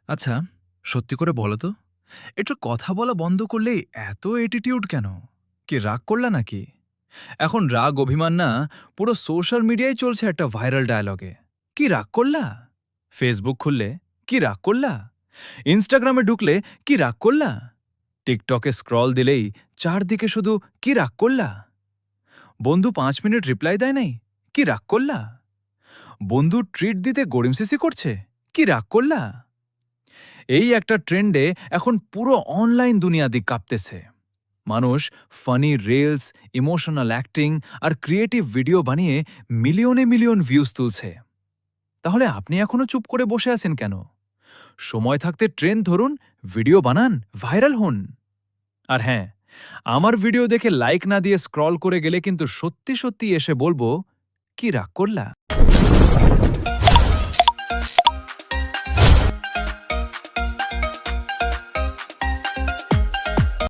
আচ্ছা, সত্যি করে বলো তো, একটু কথা বলা বন্ধ করলেই এত অ্যাটিটিউড কেন? কি রাগ করলা নাকি? এখন রাগ অভিমান না পুরো সোশ্যাল মিডিয়ায় চলছে একটা ভাইরাল ডায়ালগে। কি রাগ করলা? ফেসবুক খুললে কি রাগ করলা? ইনস্টাগ্রামে ঢুকলে কি রাগ করলা? টিকটকে স্ক্রল দিলেই চারদিকে শুধু কি রাগ করলা? বন্ধু ৫ মিনিট রিপ্লাই দেয় নাই? কি রাগ করলা? বন্ধু ট্রিট দিতে গড়িমসিসি করছে? কি রাগ করলা? এই একটা ট্রেন্ডে এখন পুরো অনলাইন দুনিয়া দিক কাঁপতেছে। মানুষ ফানি রিলস, ইমোশনাল অ্যাক্টিং আর ক্রিয়েটিভ ভিডিও বানিয়ে মিলিয়নে মিলিয়ন ভিউজ তুলছে। তাহলে আপনি এখনো চুপ করে বসে আছেন কেন? সময় থাকতে ট্রেন্ড ধরুন, ভিডিও বানান, ভাইরাল হন। আর হ্যাঁ, আমার ভিডিও দেখে লাইক না দিয়ে স্ক্রল করে গেলে কিন্তু সত্যি সত্যি এসে বলবো, কি রাগ করলা?